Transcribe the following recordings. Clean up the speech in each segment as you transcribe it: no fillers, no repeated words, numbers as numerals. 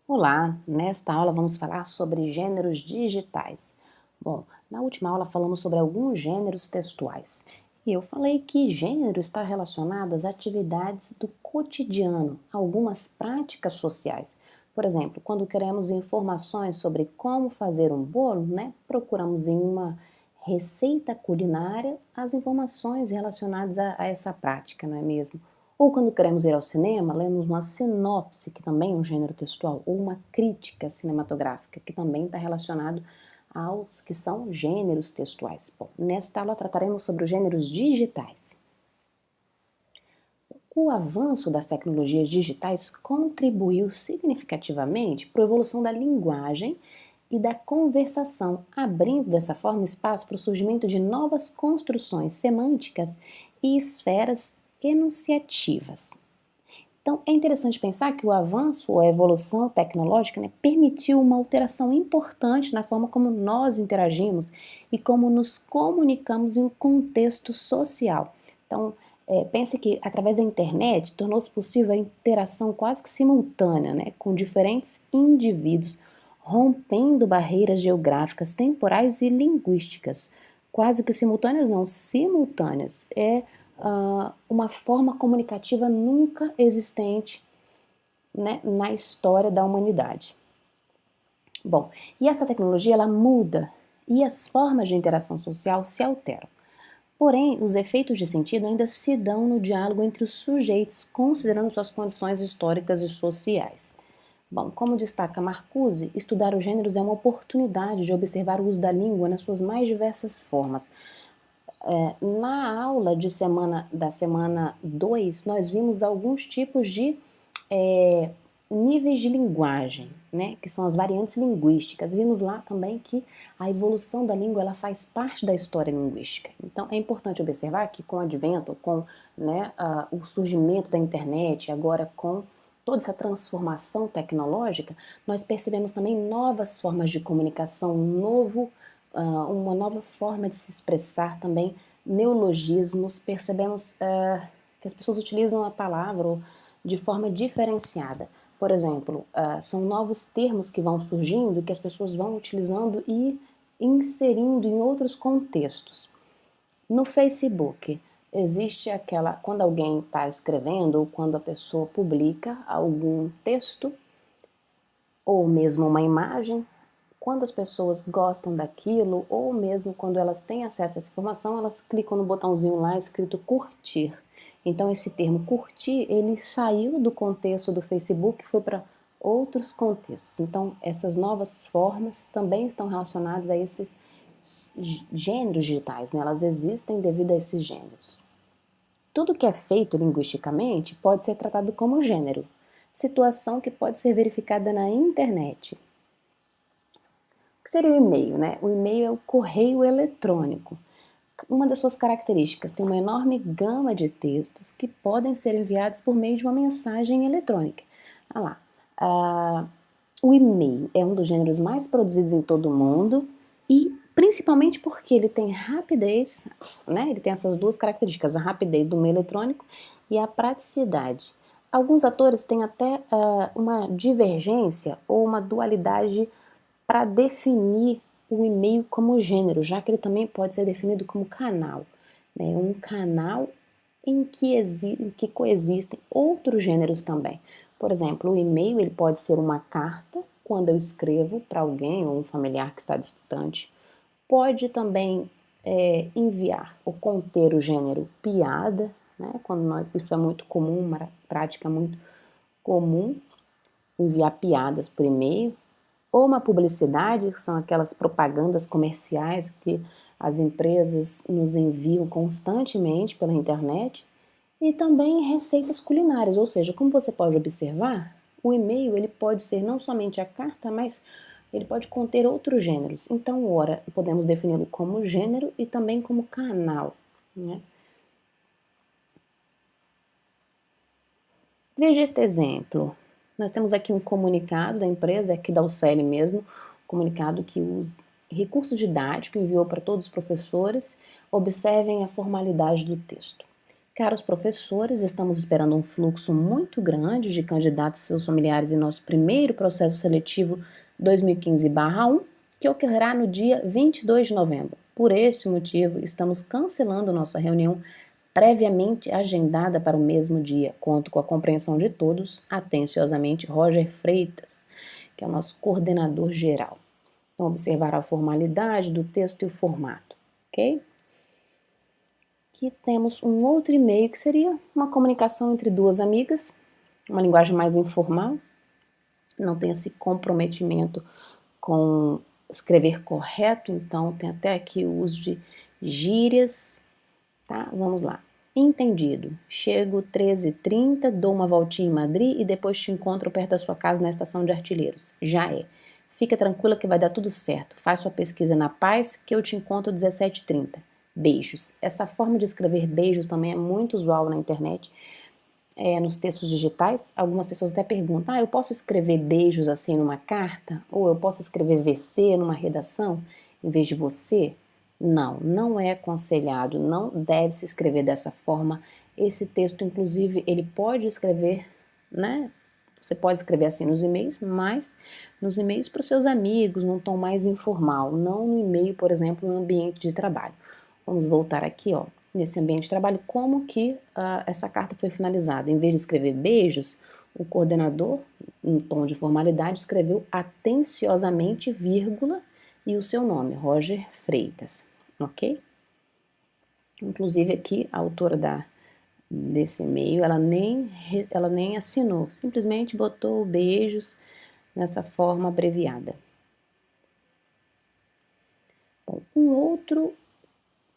Olá, nesta aula vamos falar sobre gêneros digitais. Bom, na última aula falamos sobre alguns gêneros textuais e eu falei que gênero está relacionado às atividades do cotidiano, algumas práticas sociais. Por exemplo, quando queremos informações sobre como fazer um bolo, procuramos em uma receita culinária as informações relacionadas a essa prática, não é mesmo? Ou quando queremos ir ao cinema, lemos uma sinopse, que também é um gênero textual, ou uma crítica cinematográfica, que também está relacionado aos que são gêneros textuais. Bom, nesta aula trataremos sobre os gêneros digitais. O avanço das tecnologias digitais contribuiu significativamente para a evolução da linguagem e da conversação, abrindo dessa forma espaço para o surgimento de novas construções semânticas e esferas enunciativas. Então, é interessante pensar que o avanço ou a evolução tecnológica permitiu uma alteração importante na forma como nós interagimos e como nos comunicamos em um contexto social. Então, pense que através da internet tornou-se possível a interação quase que simultânea, com diferentes indivíduos, rompendo barreiras geográficas, temporais e linguísticas. Quase que simultâneas, não, simultâneas. Uma forma comunicativa nunca existente, na história da humanidade. Bom, e essa tecnologia ela muda e as formas de interação social se alteram. Porém, os efeitos de sentido ainda se dão no diálogo entre os sujeitos, considerando suas condições históricas e sociais. Bom, como destaca Marcuse, estudar os gêneros é uma oportunidade de observar o uso da língua nas suas mais diversas formas. Na aula da semana 2, nós vimos alguns tipos de níveis de linguagem, que são as variantes linguísticas. Vimos lá também que a evolução da língua ela faz parte da história linguística. Então, é importante observar que com o advento, com o surgimento da internet, agora com toda essa transformação tecnológica, nós percebemos também novas formas de comunicação, uma nova forma de se expressar também, neologismos, percebemos que as pessoas utilizam a palavra de forma diferenciada. Por exemplo, são novos termos que vão surgindo, que as pessoas vão utilizando e inserindo em outros contextos. No Facebook, existe quando alguém está escrevendo ou quando a pessoa publica algum texto ou mesmo uma imagem, quando as pessoas gostam daquilo, ou mesmo quando elas têm acesso a essa informação, elas clicam no botãozinho lá escrito curtir. Então esse termo curtir, ele saiu do contexto do Facebook e foi para outros contextos. Então essas novas formas também estão relacionadas a esses gêneros digitais, elas existem devido a esses gêneros. Tudo que é feito linguisticamente pode ser tratado como gênero, situação que pode ser verificada na internet. O que seria o e-mail? O e-mail é o correio eletrônico. Uma das suas características tem uma enorme gama de textos que podem ser enviados por meio de uma mensagem eletrônica. O e-mail é um dos gêneros mais produzidos em todo o mundo e principalmente porque ele tem rapidez, ele tem essas duas características, a rapidez do meio eletrônico e a praticidade. Alguns autores têm até uma divergência ou uma dualidade para definir o e-mail como gênero, já que ele também pode ser definido como canal. Um canal em que coexistem outros gêneros também. Por exemplo, o e-mail ele pode ser uma carta, quando eu escrevo para alguém ou um familiar que está distante. Pode também enviar ou conter o gênero piada, isso é muito comum, uma prática muito comum, enviar piadas por e-mail. Ou uma publicidade, que são aquelas propagandas comerciais que as empresas nos enviam constantemente pela internet, e também receitas culinárias, ou seja, como você pode observar, o e-mail ele pode ser não somente a carta, mas ele pode conter outros gêneros. Então, ora, podemos defini-lo como gênero e também como canal. Veja este exemplo. Nós temos aqui um comunicado da empresa, aqui da UCL mesmo, comunicado que os recursos didáticos enviou para todos os professores. Observem a formalidade do texto. Caros professores, estamos esperando um fluxo muito grande de candidatos e seus familiares em nosso primeiro processo seletivo 2015/1, que ocorrerá no dia 22 de novembro. Por este motivo, estamos cancelando nossa reunião previamente agendada para o mesmo dia. Conto com a compreensão de todos. Atenciosamente, Roger Freitas, que é o nosso coordenador geral. Então, observar a formalidade do texto e o formato, ok? Aqui temos um outro e-mail que seria uma comunicação entre duas amigas, uma linguagem mais informal, não tem esse comprometimento com escrever correto, então tem até aqui o uso de gírias, tá? Vamos lá. Entendido. Chego 13h30, dou uma voltinha em Madrid e depois te encontro perto da sua casa na estação de Artilheiros. Já é. Fica tranquila que vai dar tudo certo. Faz sua pesquisa na paz que eu te encontro 17h30. Beijos. Essa forma de escrever beijos também é muito usual na internet, nos textos digitais. Algumas pessoas até perguntam, eu posso escrever beijos assim numa carta? Ou eu posso escrever VC numa redação em vez de você? Não, não é aconselhado, não deve se escrever dessa forma. Esse texto, inclusive, ele pode escrever, né? Você pode escrever assim nos e-mails, mas nos e-mails para os seus amigos, num tom mais informal, não no e-mail, por exemplo, no ambiente de trabalho. Vamos voltar aqui, ó, nesse ambiente de trabalho, como que essa carta foi finalizada. Em vez de escrever beijos, o coordenador, em tom de formalidade, escreveu atenciosamente, vírgula, e o seu nome, Roger Freitas, ok? Inclusive aqui, a autora desse e-mail, ela nem assinou, simplesmente botou beijos nessa forma abreviada. Bom, um outro,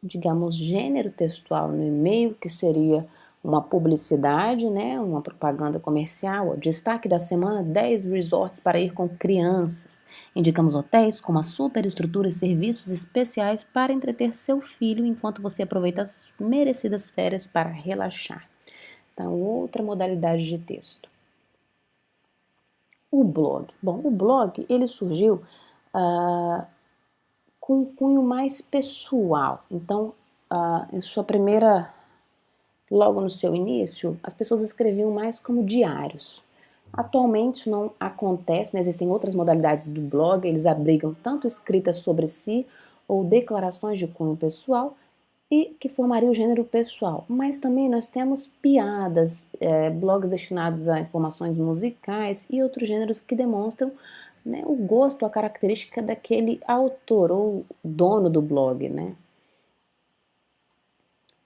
digamos, gênero textual no e-mail, que seria uma publicidade, né, uma propaganda comercial, ó, destaque da semana, 10 resorts para ir com crianças. Indicamos hotéis com uma superestrutura e serviços especiais para entreter seu filho enquanto você aproveita as merecidas férias para relaxar. Então, outra modalidade de texto. O blog. Bom, o blog, ele surgiu com um cunho mais pessoal. Então, em sua primeira... Logo no seu início, as pessoas escreviam mais como diários. Atualmente isso não acontece, né? Existem outras modalidades do blog, eles abrigam tanto escritas sobre si ou declarações de cunho pessoal e que formaria o gênero pessoal. Mas também nós temos piadas, blogs destinados a informações musicais e outros gêneros que demonstram, né, o gosto, a característica daquele autor ou dono do blog, né?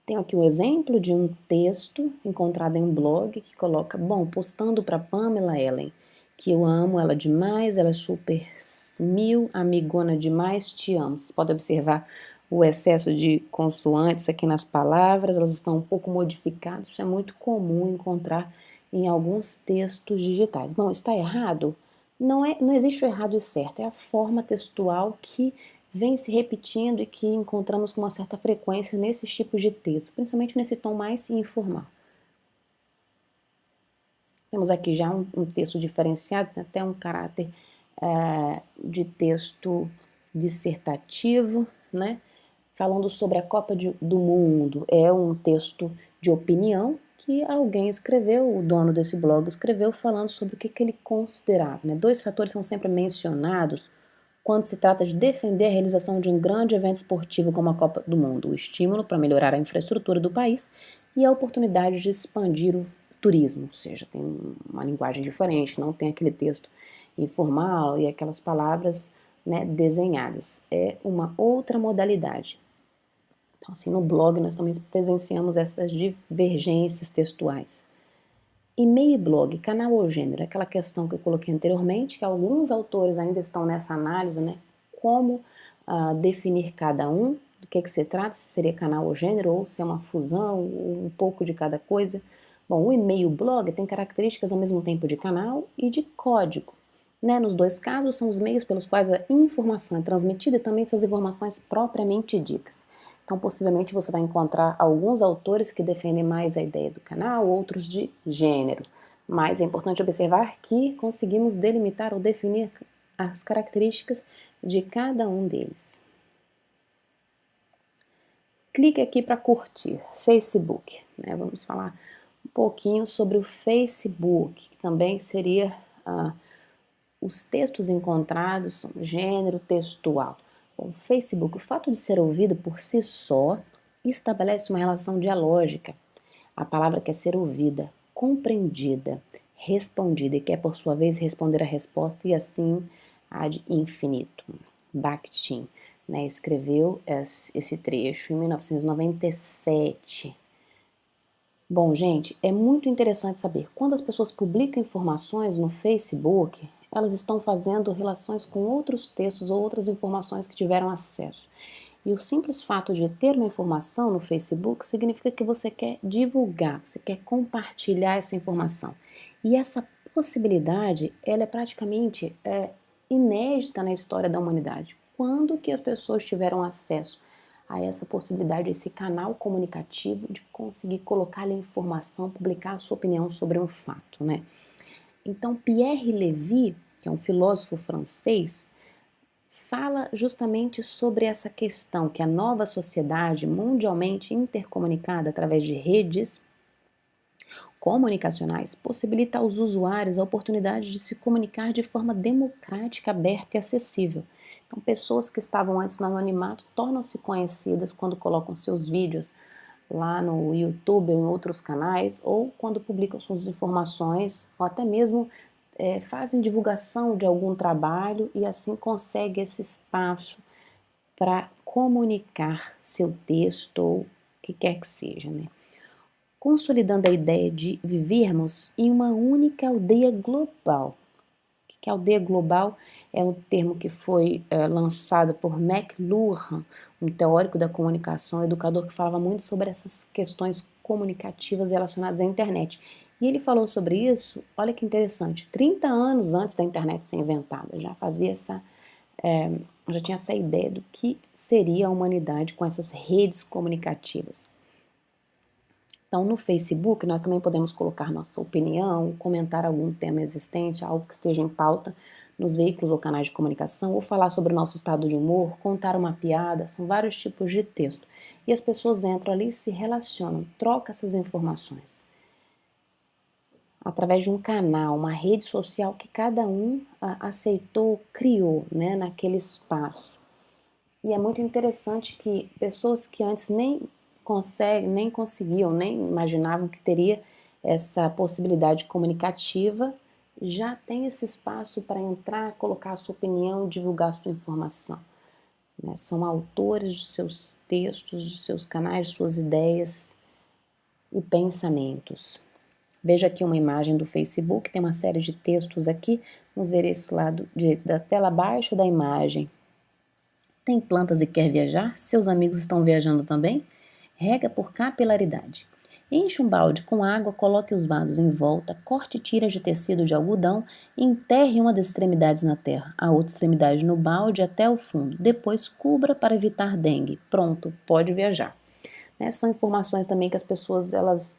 Tenho aqui um exemplo de um texto encontrado em um blog que coloca, bom, postando para Pamela Ellen, que eu amo ela demais, ela é super mil, amigona demais, te amo. Vocês podem observar o excesso de consoantes aqui nas palavras, elas estão um pouco modificadas, isso é muito comum encontrar em alguns textos digitais. Bom, está errado? Não existe o errado e certo, é a forma textual que vem se repetindo e que encontramos com uma certa frequência nesses tipos de texto, principalmente nesse tom mais informal. Temos aqui já um texto diferenciado, até um caráter de texto dissertativo, né? Falando sobre a Copa do Mundo. É um texto de opinião que alguém escreveu, o dono desse blog escreveu, falando sobre o que ele considerava, né? Dois fatores são sempre mencionados quando se trata de defender a realização de um grande evento esportivo como a Copa do Mundo, o estímulo para melhorar a infraestrutura do país e a oportunidade de expandir o turismo, ou seja, tem uma linguagem diferente, não tem aquele texto informal e aquelas palavras, né, desenhadas. É uma outra modalidade. Então, assim, no blog nós também presenciamos essas divergências textuais. E-mail e blog, canal ou gênero, aquela questão que eu coloquei anteriormente, que alguns autores ainda estão nessa análise, né? Como definir cada um, do que se trata, se seria canal ou gênero, ou se é uma fusão, um pouco de cada coisa. Bom, o e-mail blog tem características ao mesmo tempo de canal e de código. Né? Nos dois casos, são os meios pelos quais a informação é transmitida e também suas informações propriamente ditas. Então, possivelmente você vai encontrar alguns autores que defendem mais a ideia do canal, outros de gênero. Mas é importante observar que conseguimos delimitar ou definir as características de cada um deles. clique aqui para curtir, Facebook, né? Vamos falar um pouquinho sobre o Facebook, que também seria os textos encontrados são gênero textual. Bom, o Facebook, o fato de ser ouvido por si só, estabelece uma relação dialógica. A palavra quer ser ouvida, compreendida, respondida e quer por sua vez responder a resposta e assim ad infinitum. Bakhtin, né, escreveu esse trecho em 1997. Bom, gente, é muito interessante saber, quando as pessoas publicam informações no Facebook, elas estão fazendo relações com outros textos ou outras informações que tiveram acesso. E o simples fato de ter uma informação no Facebook significa que você quer divulgar, você quer compartilhar essa informação. E essa possibilidade, ela é praticamente inédita na história da humanidade. Quando que as pessoas tiveram acesso a essa possibilidade, esse canal comunicativo de conseguir colocar ali informação, publicar a sua opinião sobre um fato, né? Então, Pierre Lévy, que é um filósofo francês, fala justamente sobre essa questão que a nova sociedade mundialmente intercomunicada através de redes comunicacionais possibilita aos usuários a oportunidade de se comunicar de forma democrática, aberta e acessível. Então, pessoas que estavam antes no anonimato tornam-se conhecidas quando colocam seus vídeos lá no YouTube ou em outros canais, ou quando publicam suas informações, ou até mesmo fazem divulgação de algum trabalho e assim consegue esse espaço para comunicar seu texto ou o que quer que seja, né? Consolidando a ideia de vivermos em uma única aldeia global. O que é aldeia global? É um termo que foi lançado por McLuhan, um teórico da comunicação, educador que falava muito sobre essas questões comunicativas relacionadas à internet. E ele falou sobre isso, olha que interessante, 30 anos antes da internet ser inventada, já fazia já tinha essa ideia do que seria a humanidade com essas redes comunicativas. Então, no Facebook, nós também podemos colocar nossa opinião, comentar algum tema existente, algo que esteja em pauta nos veículos ou canais de comunicação, ou falar sobre o nosso estado de humor, contar uma piada, são vários tipos de texto. E as pessoas entram ali, se relacionam, trocam essas informações. Através de um canal, uma rede social que cada um aceitou, criou, né, naquele espaço. E é muito interessante que pessoas que antes nem conseguiam, nem imaginavam que teria essa possibilidade comunicativa, já tem esse espaço para entrar, colocar a sua opinião, divulgar a sua informação, né? São autores dos seus textos, dos seus canais, suas ideias e pensamentos. Veja aqui uma imagem do Facebook, tem uma série de textos aqui, vamos ver esse lado da tela abaixo da imagem. Tem plantas e quer viajar? Seus amigos estão viajando também? Rega por capilaridade. Enche um balde com água, coloque os vasos em volta, corte tiras de tecido de algodão e enterre uma das extremidades na terra, a outra extremidade no balde até o fundo. Depois cubra para evitar dengue. Pronto, pode viajar. Né? São informações também que as pessoas elas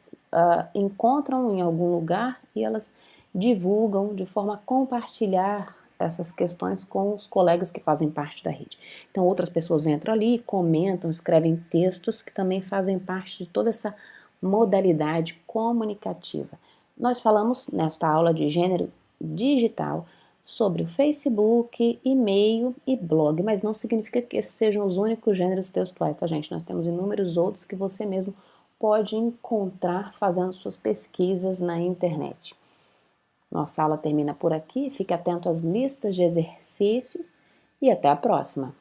encontram em algum lugar e elas divulgam de forma a compartilhar essas questões com os colegas que fazem parte da rede. Então outras pessoas entram ali, comentam, escrevem textos que também fazem parte de toda essa modalidade comunicativa. Nós falamos nesta aula de gênero digital sobre o Facebook, e-mail e blog, mas não significa que esses sejam os únicos gêneros textuais, tá, gente? Nós temos inúmeros outros que você mesmo pode encontrar fazendo suas pesquisas na internet. Nossa aula termina por aqui, fique atento às listas de exercícios e até a próxima!